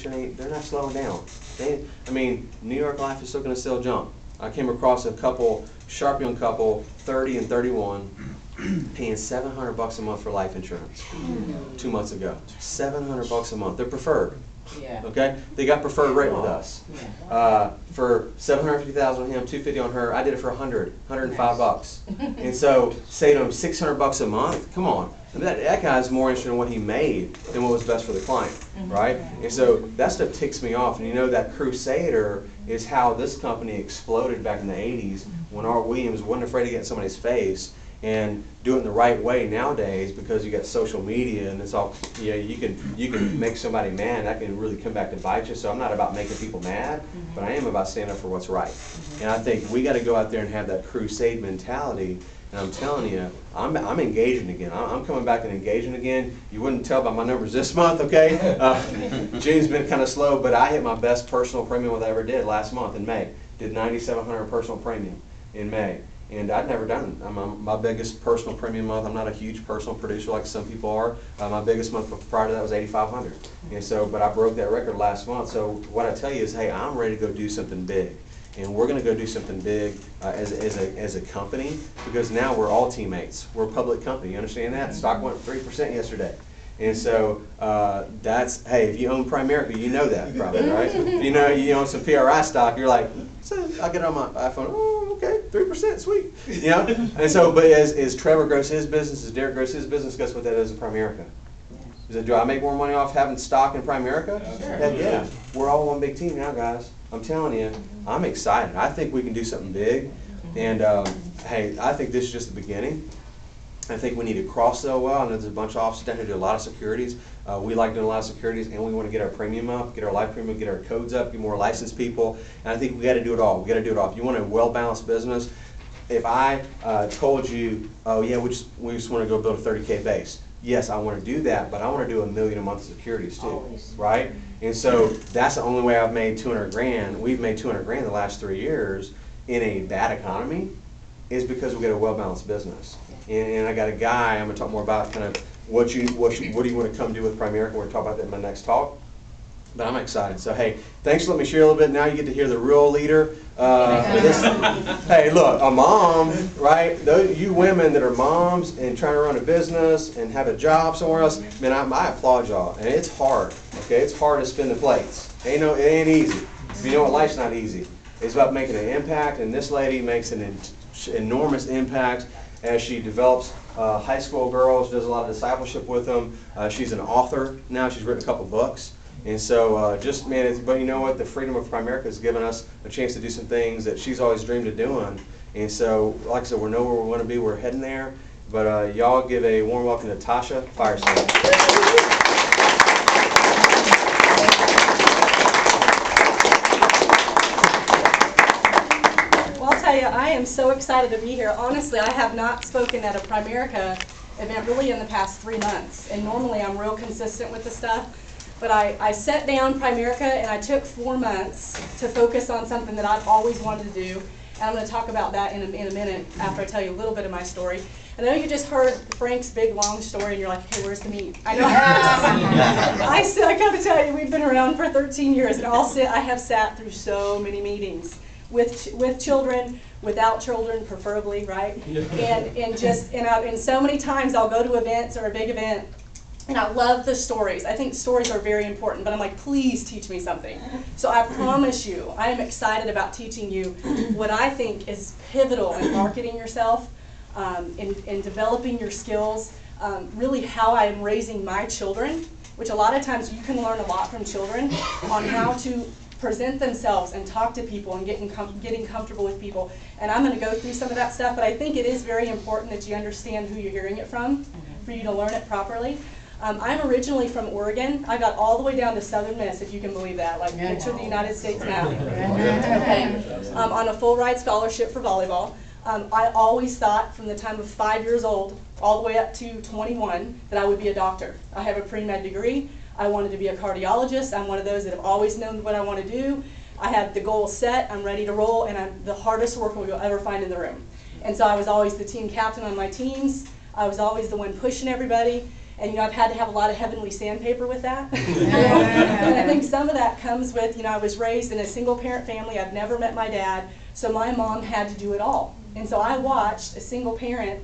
they're not slowing down. I mean, New York Life is still going to sell junk. I came across a couple, sharp young couple, 30 and 31, paying $700 a month for life insurance 2 months ago. $700 a month. They're preferred. Yeah. Okay, they got preferred rate with us. For $750,000 on him, $250 on her. I did it for $105. And so, say to him $600 a month. Come on, that guy's more interested in what he made than what was best for the client, right? And so that stuff ticks me off. And you know, that Crusader is how this company exploded back in the '80s when Art Williams wasn't afraid to get in somebody's face and do it in the right way nowadays, because you got social media and it's all, you know, you can make somebody mad. That can really come back to bite you. So I'm not about making people mad, but I am about standing up for what's right. And I think we got to go out there and have that crusade mentality. And I'm telling you, I'm engaging again. I'm coming back and engaging again. You wouldn't tell by my numbers this month, okay? June's been kind of slow, but I hit my best personal premium that I ever did last month in May. Did $9,700 personal premium in May. And I'd never done it. My biggest personal premium month, I'm not a huge personal producer like some people are. My biggest month prior to that was $8,500. And so, but I broke that record last month. So what I tell you is, hey, I'm ready to go do something big. And we're going to go do something big as a company, because now we're all teammates. We're a public company. You understand that? Stock went 3% yesterday. And so that's, hey, if you own Primerica, you know that probably, right? You know, you own some PRI stock, you're like, so I get on my iPhone, oh, okay, 3%, sweet. You know? And so, but as Trevor grows his business, as Derek grows his business, guess what that is in Primerica? Is it, do I make more money off having stock in Primerica? Sure. Heck yeah. We're all one big team now, guys. I'm telling you, I'm excited. I think we can do something big. And hey, I think this is just the beginning. I think we need to cross-sell well. I know there's a bunch of officers down here who do a lot of securities. We like doing a lot of securities, and we want to get our premium up, get our life premium, get our codes up, get more licensed people. And I think we got to do it all. We got to do it all. If you want a well-balanced business, if I told you, oh yeah, we just want to go build a 30K base. Yes, I want to do that, but I want to do $1 million a month of securities too, always. Right? And so that's the only way I've made 200 grand. We've made 200 grand the last 3 years in a bad economy, is because we got a well-balanced business. And I got a guy, I'm going to talk more about kind of what do you want to come do with Primerica. We're going to talk about that in my next talk. But I'm excited. So hey, thanks for letting me share a little bit. Now you get to hear the real leader. Hey, look, a mom, right? Those you women that are moms and trying to run a business and have a job somewhere else, man, I applaud y'all. And it's hard. Okay, it's hard to spin the plates. It ain't easy. You know what? Life's not easy. It's about making an impact, and this lady makes an enormous impact as she develops high school girls, does a lot of discipleship with them. She's an author now. She's written a couple books. And so just, man, but you know what? The freedom of Primerica has given us a chance to do some things that she's always dreamed of doing. And so, like I said, we know where we want to be. We're heading there. But y'all give a warm welcome to Tasha Firestone. I am so excited to be here. Honestly, I have not spoken at a Primerica event really in the past 3 months. And normally I'm real consistent with the stuff. But I sat down Primerica and I took 4 months to focus on something that I've always wanted to do. And I'm going to talk about that in a minute after I tell you a little bit of my story. I know you just heard Frank's big long story and you're like, hey, where's the meat? I know. I got to tell you, we've been around for 13 years and I have sat through so many meetings with children, without children, preferably, right? And so many times I'll go to events or a big event, and I love the stories. I think stories are very important, but I'm like, please teach me something. So I promise you, I am excited about teaching you what I think is pivotal in marketing yourself, in developing your skills, really how I am raising my children, which a lot of times you can learn a lot from children on how to present themselves and talk to people and getting comfortable with people. And I'm going to go through some of that stuff, but I think it is very important that you understand who you're hearing it from, for you to learn it properly. I'm originally from Oregon. I got all the way down to Southern Miss, if you can believe that, like picture the United States map. Okay. On a full ride scholarship for volleyball. I always thought from the time of 5 years old all the way up to 21 that I would be a doctor. I have a pre-med degree. I wanted to be a cardiologist. I'm one of those that have always known what I want to do. I have the goal set. I'm ready to roll, and I'm the hardest worker you'll ever find in the room. And so I was always the team captain on my teams. I was always the one pushing everybody. And, I've had to have a lot of heavenly sandpaper with that. And I think some of that comes with, I was raised in a single parent family. I've never met my dad, so my mom had to do it all. And so I watched a single parent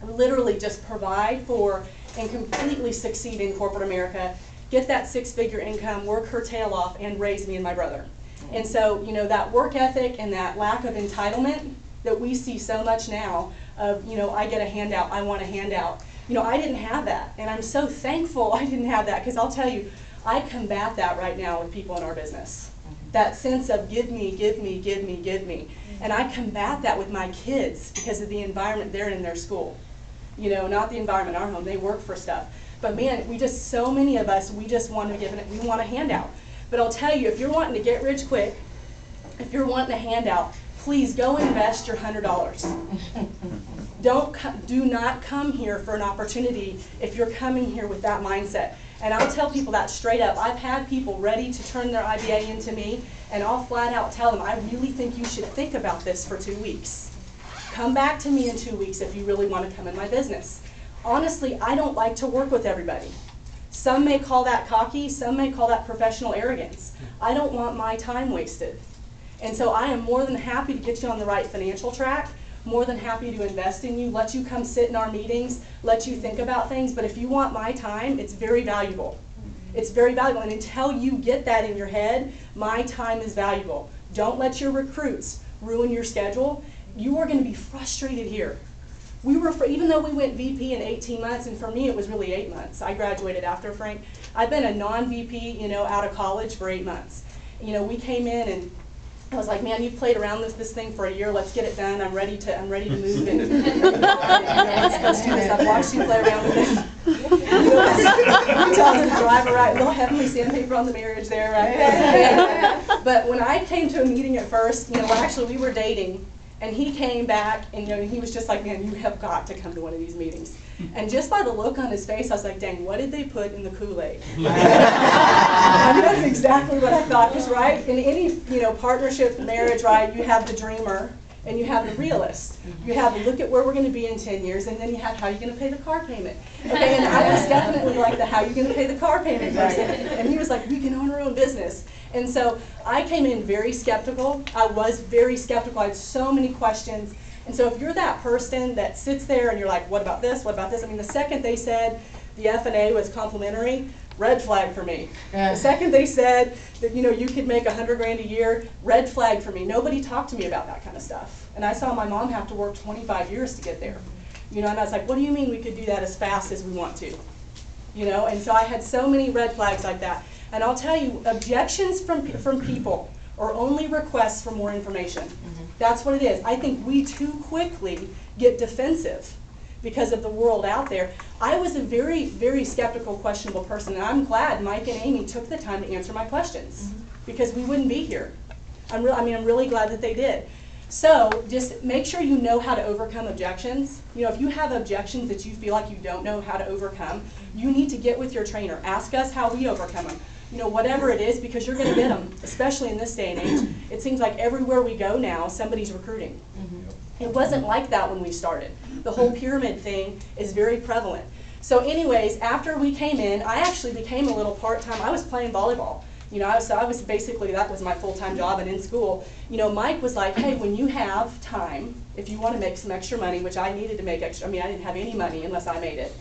literally just provide for and completely succeed in corporate America, get that six-figure income, work her tail off, and raise me and my brother. And so, that work ethic and that lack of entitlement that we see so much now of, I get a handout, I want a handout. I didn't have that, and I'm so thankful I didn't have that, because I'll tell you, I combat that right now with people in our business. That sense of give me, give me, give me, give me. And I combat that with my kids because of the environment they're in their school. Not the environment in our home, they work for stuff. But man, so many of us, we just want to give it, we want a handout. But I'll tell you, if you're wanting to get rich quick, if you're wanting a handout, please go invest your $100. Do not come here for an opportunity if you're coming here with that mindset. And I'll tell people that straight up. I've had people ready to turn their IBA into me, and I'll flat out tell them, I really think you should think about this for 2 weeks. Come back to me in 2 weeks if you really want to come in my business. Honestly, I don't like to work with everybody. Some may call that cocky, some may call that professional arrogance. I don't want my time wasted. And so I am more than happy to get you on the right financial track, more than happy to invest in you, let you come sit in our meetings, let you think about things. But if you want my time, it's very valuable. It's very valuable. And until you get that in your head, my time is valuable. Don't let your recruits ruin your schedule. You are going to be frustrated here. Even though we went VP in 18 months, and for me it was really 8 months. I graduated after Frank. I've been a non-VP, out of college for 8 months. We came in and I was like, man, you've played around this thing for a year. Let's get it done. I'm ready to move and let's do this. I've watched you play around with it. You tell the driver, right? Little heavenly sandpaper on the marriage there, right? But when I came to a meeting at first, actually we were dating. And he came back, and he was just like, man, you have got to come to one of these meetings. And just by the look on his face, I was like, dang, what did they put in the Kool-Aid? That's exactly what I thought was right. In any partnership, marriage, right, you have the dreamer and you have the realist. You have a look at where we're going to be in 10 years, and then you have how you're going to pay the car payment. Okay, and I was definitely like the how you're going to pay the car payment person. And he was like, we can own our own business. And so I came in very skeptical. I was very skeptical. I had so many questions. And so if you're that person that sits there and you're like, what about this? What about this? I mean, the second they said the F&A was complimentary, red flag for me. The second they said that you could make $100 grand a year, red flag for me. Nobody talked to me about that kind of stuff. And I saw my mom have to work 25 years to get there. And I was like, what do you mean we could do that as fast as we want to? And so I had so many red flags like that. And I'll tell you, objections from people are only requests for more information. That's what it is. I think we too quickly get defensive because of the world out there. I was a very, very skeptical, questionable person, and I'm glad Mike and Amy took the time to answer my questions because we wouldn't be here. I'm really glad that they did. So just make sure you know how to overcome objections. If you have objections that you feel like you don't know how to overcome, you need to get with your trainer. Ask us how we overcome them. Whatever it is, because you're going to get them, especially in this day and age. It seems like everywhere we go now, somebody's recruiting. It wasn't like that when we started. The whole pyramid thing is very prevalent. So anyways, after we came in, I actually became a little part-time. I was playing volleyball. So I was basically, that was my full-time job, and in school, Mike was like, hey, when you have time, if you want to make some extra money, which I needed to make extra, I didn't have any money unless I made it.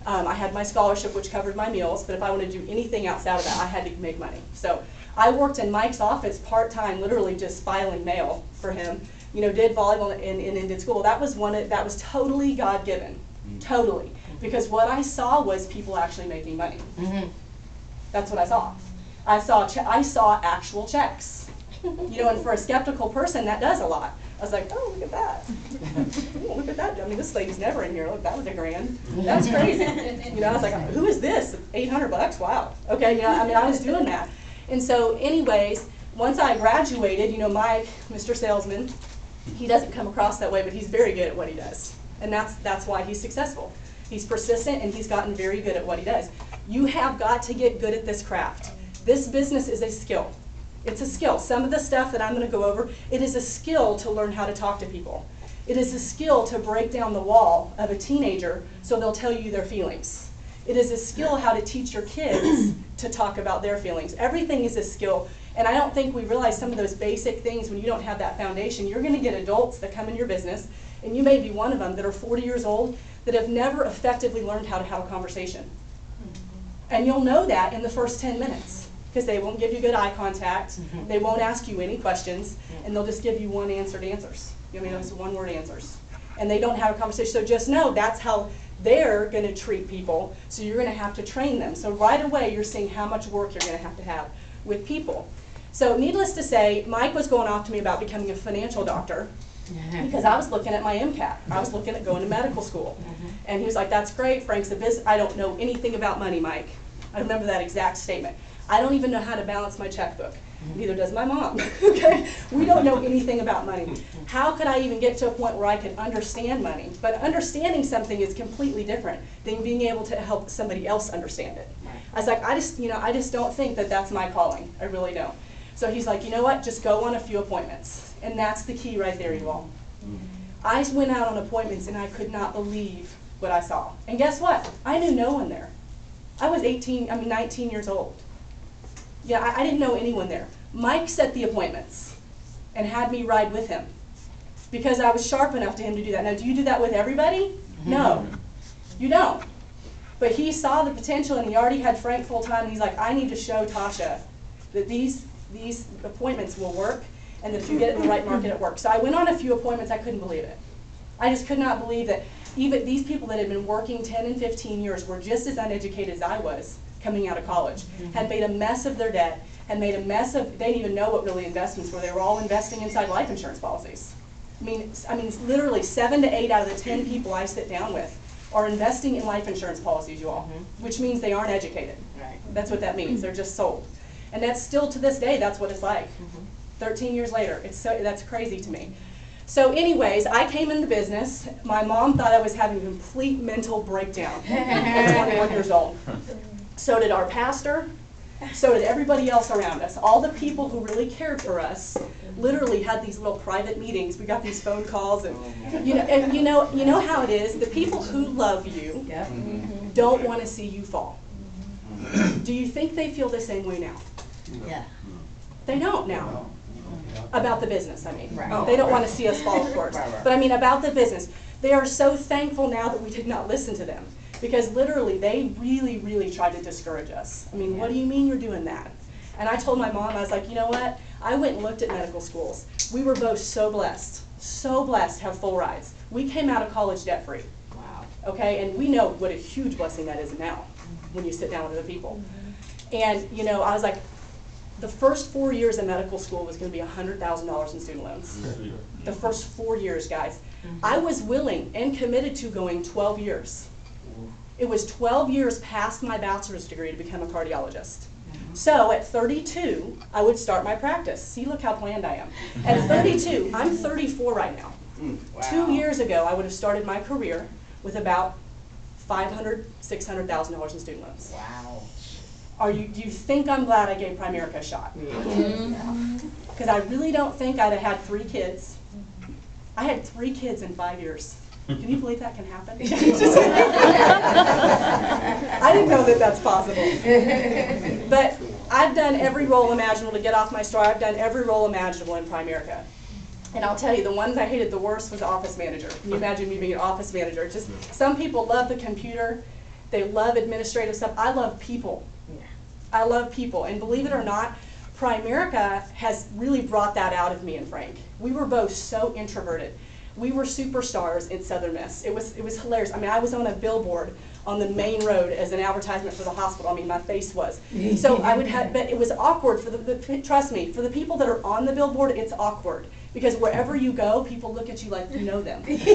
I had my scholarship, which covered my meals, but if I wanted to do anything outside of that, I had to make money. So I worked in Mike's office part-time, literally just filing mail for him, did volleyball and did school. That was totally God-given, totally. Because what I saw was people actually making money. That's what I saw. I saw actual checks. And for a skeptical person, that does a lot. I was like, oh, look at that. Oh, look at that. This lady's never in here. Look, that was $1 grand. That's crazy. I was like, who is this? $800? Wow. Okay, I was doing that. And so anyways, once I graduated, Mike, Mr. Salesman, he doesn't come across that way, but he's very good at what he does. And that's why he's successful. He's persistent, and he's gotten very good at what he does. You have got to get good at this craft. This business is a skill. It's a skill. Some of the stuff that I'm going to go over, it is a skill to learn how to talk to people. It is a skill to break down the wall of a teenager so they'll tell you their feelings. It is a skill how to teach your kids to talk about their feelings. Everything is a skill. And I don't think we realize some of those basic things when you don't have that foundation. You're going to get adults that come in your business, and you may be one of them, that are 40 years old, that have never effectively learned how to have a conversation. And you'll know that in the first 10 minutes, because they won't give you good eye contact, they won't ask you any questions, and they'll just give you one-answered answers. I mean, those one-word answers. And they don't have a conversation. So just know that's how they're going to treat people, so you're going to have to train them. So right away, you're seeing how much work you're going to have with people. So needless to say, Mike was going off to me about becoming a financial doctor, because I was looking at my MCAT. I was looking at going to medical school. And he was like, that's great, Frank's a business. I don't know anything about money, Mike. I remember that exact statement. I don't even know how to balance my checkbook. Neither does my mom, okay? We don't know anything about money. How could I even get to a point where I could understand money? But understanding something is completely different than being able to help somebody else understand it. I was like, I just don't think that that's my calling. I really don't. So he's like, you know what, just go on a few appointments. And that's the key right there, you all. I went out on appointments and I could not believe what I saw. And guess what? I knew no one there. I was 19 years old. Yeah, I didn't know anyone there. Mike set the appointments and had me ride with him because I was sharp enough to him to do that. Now, do you do that with everybody? No, you don't. But he saw the potential, and he already had Frank full time, and he's like, I need to show Tasha that these appointments will work, and that if you get it in the right market, it works. So I went on a few appointments. I couldn't believe it. I just could not believe that even these people that had been working 10 and 15 years were just as uneducated as I was coming out of college, had made a mess of their debt, had made a mess of, they didn't even know what really investments were. They were all investing inside life insurance policies. I mean, literally 7 to 8 out of the 10 people I sit down with are investing in life insurance policies, you all, which means they aren't educated. Right. That's what that means. They're just sold. And that's still, to this day, that's what it's like. 13 years later, that's crazy to me. So anyways, I came into business. My mom thought I was having a complete mental breakdown at 21 years old. So did our pastor. So did everybody else around us. All the people who really cared for us literally had these little private meetings. We got these phone calls, and you know how it is. The people who love you don't want to see you fall. Do you think they feel the same way now? Yeah. They don't now. About the business, I mean. Right. They don't want to see us fall, of course. But I mean about the business. They are so thankful now that we did not listen to them. Because literally, they really, really tried to discourage us. I mean, what do you mean you're doing that? And I told my mom, I was like, you know what? I went and looked at medical schools. We were both so blessed to have full rides. We came out of college debt-free. Wow. Okay, and we know what a huge blessing that is now when you sit down with other people. And, you know, I was like, the first 4 years of medical school was going to be $100,000 in student loans. The first 4 years, guys. I was willing and committed to going 12 years. It was 12 years past my bachelor's degree to become a cardiologist. So at 32, I would start my practice. See, look how planned I am. At 32, I'm 34 right now. Wow. 2 years ago, I would have started my career with about $500,000, $600,000 in student loans. Wow. Do you think I'm glad I gave Primerica a shot? Because I really don't think I'd have had 3 kids. I had 3 kids in 5 years. Can you believe that can happen? I didn't know that that's possible. But I've done every role imaginable to get off my straw. I've done every role imaginable in Primerica. And I'll tell you, the ones I hated the worst was office manager. Can you imagine me being an office manager? Just some people love the computer. They love administrative stuff. I love people. I love people. And believe it or not, Primerica has really brought that out of me and Frank. We were both so introverted. We were superstars in Southern Miss. It was hilarious. I mean, I was on a billboard on the main road as an advertisement for the hospital. I mean, my face was. So I would have, but it was awkward for trust me, for the people that are on the billboard, it's awkward. Because wherever you go, people look at you like you know them. Then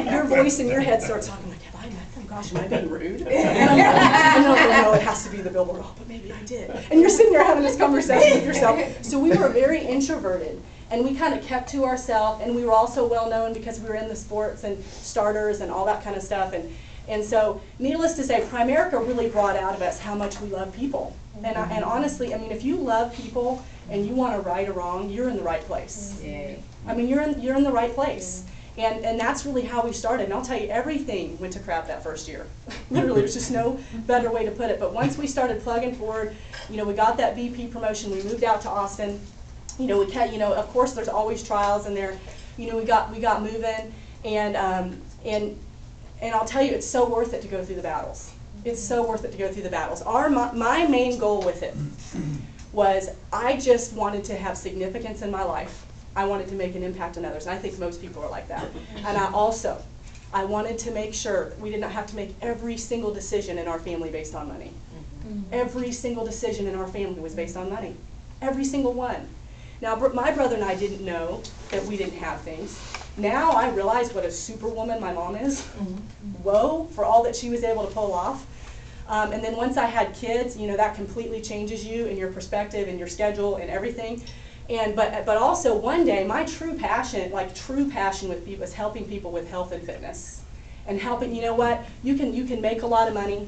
your voice in your head starts talking like, have I met them? Gosh, am I being rude? And I'm like, no, it has to be the billboard. Oh, but maybe I did. And you're sitting there having this conversation with yourself. So we were very introverted. And we kind of kept to ourselves, and we were also well known because we were in the sports and starters and all that kind of stuff. And so, needless to say, Primerica really brought out of us how much we love people. And honestly, I mean, if you love people and you want to right or wrong, you're in the right place. I mean, you're in the right place. And that's really how we started. And I'll tell you, everything went to crap that first year. Literally, there's just no better way to put it. But once we started plugging forward, you know, we got that VP promotion, we moved out to Austin. You know, we kept, you know, of course there's always trials in there. You know, we got moving, and I'll tell you, it's so worth it to go through the battles. It's so worth it to go through the battles. My main goal with it was I just wanted to have significance in my life. I wanted to make an impact on others, and I think most people are like that. And I wanted to make sure we did not have to make every single decision in our family based on money. Every single decision in our family was based on money. Every single one. Now, my brother and I didn't know that we didn't have things. Now I realize what a superwoman my mom is. Whoa, for all that she was able to pull off. And then once I had kids, you know, that completely changes you and your perspective and your schedule and everything. But also one day, my true passion with people is helping people with health and fitness. And helping, you know what, you can make a lot of money.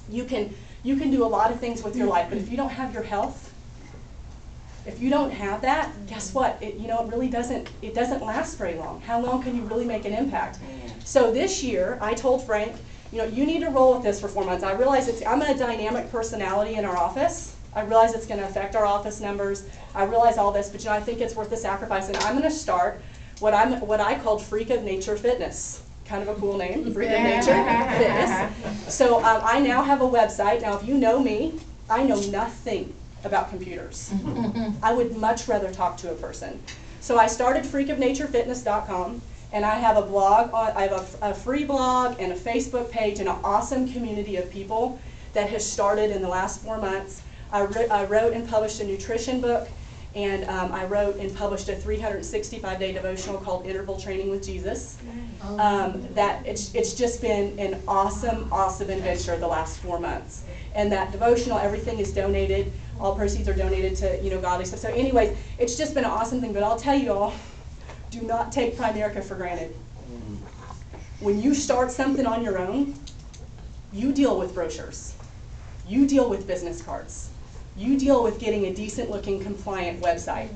You can do a lot of things with your life, but if you don't have your health, if you don't have that, guess what? It really doesn't last very long. How long can you really make an impact? So this year, I told Frank, you know, you need to roll with this for 4 months. I realize I'm a dynamic personality in our office. I realize it's going to affect our office numbers. I realize all this, but you know, I think it's worth the sacrifice. And I'm going to start what I called Freak of Nature Fitness. Kind of a cool name, Freak of Nature Fitness. So I now have a website. Now, if you know me, I know nothing about computers. I would much rather talk to a person. So I started freakofnaturefitness.com, and I have a blog. I have a free blog and a Facebook page and an awesome community of people that has started in the last 4 months. I wrote and published a nutrition book, and I wrote and published a 365-day devotional called Interval Training with Jesus. That it's just been an awesome adventure the last 4 months. And that devotional, everything is donated. All proceeds are donated to, you know, godly stuff. So anyways, it's just been an awesome thing. But I'll tell you all, do not take Primerica for granted. When you start something on your own, you deal with brochures. You deal with business cards. You deal with getting a decent looking compliant website,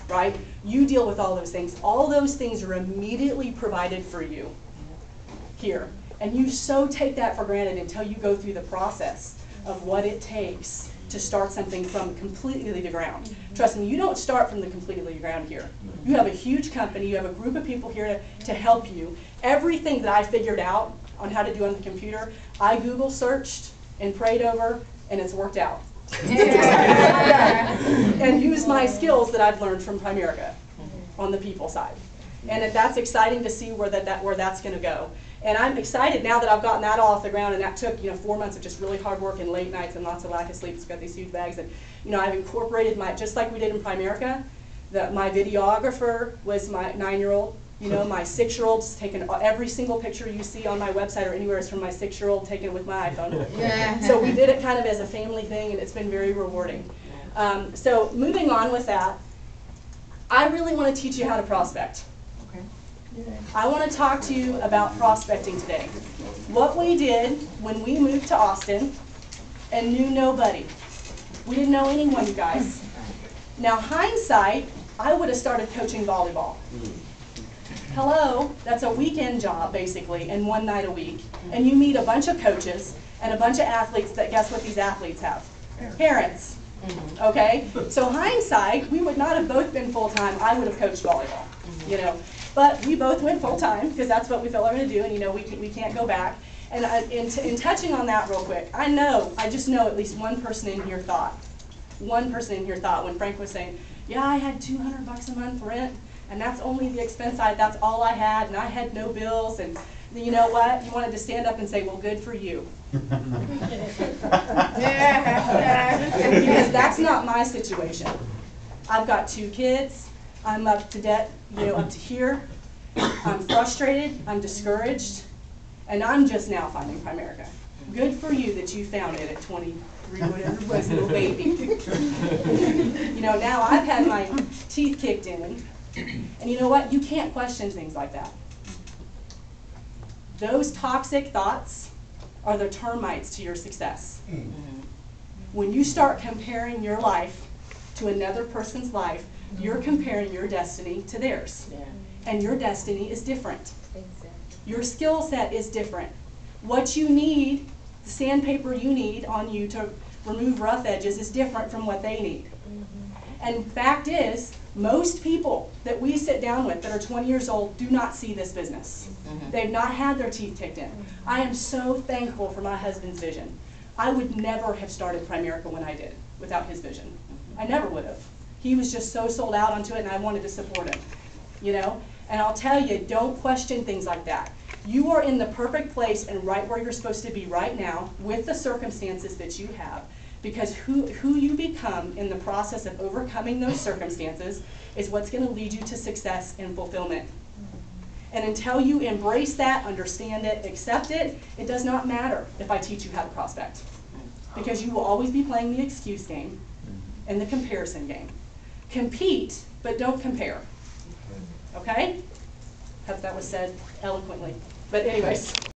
right? You deal with all those things. All those things are immediately provided for you here. And you so take that for granted until you go through the process of what it takes to start something from completely the ground. Trust me, you don't start from the completely ground here. You have a huge company, you have a group of people here to help you. Everything that I figured out on how to do on the computer, I Google searched and prayed over, and it's worked out. And use my skills that I've learned from Primerica on the people side. And that's exciting to see where that's going to go. And I'm excited now that I've gotten that all off the ground, and that took 4 months of just really hard work and late nights and lots of lack of sleep. It's got these huge bags, and I've incorporated just like we did in Primerica. My videographer was my 9-year-old. My 6-year-old's taken every single picture you see on my website or anywhere is from my 6-year-old taken with my iPhone. So we did it kind of as a family thing, and it's been very rewarding. So moving on with that, I really want to teach you how to prospect. I want to talk to you about prospecting today. What we did when we moved to Austin and knew nobody. We didn't know anyone, you guys. Now, hindsight, I would have started coaching volleyball. Hello, that's a weekend job, basically, and 1 night a week. And you meet a bunch of coaches and a bunch of athletes that, guess what these athletes have? Parents. Okay? So hindsight, we would not have both been full-time. I would have coached volleyball, But we both went full-time because that's what we felt we were going to do, and we can't go back. And in touching on that real quick, I just know at least one person in here thought when Frank was saying, yeah, I had $200 a month rent, and that's only the expense that's all I had, and I had no bills, and you know what? You wanted to stand up and say, well, good for you. Because that's not my situation. I've got 2 kids. I'm up to debt, up to here. I'm frustrated, I'm discouraged, and I'm just now finding Primerica. Good for you that you found it at 23, whatever it was, little baby. Now I've had my teeth kicked in, and you know what? You can't question things like that. Those toxic thoughts are the termites to your success. When you start comparing your life to another person's life, you're comparing your destiny to theirs. and your destiny is different. Your skill set is different. What you need, the sandpaper you need on you to remove rough edges is different from what they need. And fact is, most people that we sit down with that are 20 years old do not see this business. They've not had their teeth kicked in. I am so thankful for my husband's vision. I would never have started Primerica when I did without his vision. I never would have. He was just so sold out onto it, and I wanted to support him, you know? And I'll tell you, don't question things like that. You are in the perfect place and right where you're supposed to be right now with the circumstances that you have. Because who you become in the process of overcoming those circumstances is what's going to lead you to success and fulfillment. And until you embrace that, understand it, accept it, it does not matter if I teach you how to prospect. Because you will always be playing the excuse game and the comparison game. Compete, but don't compare. Okay? Hope that was said eloquently. But anyways.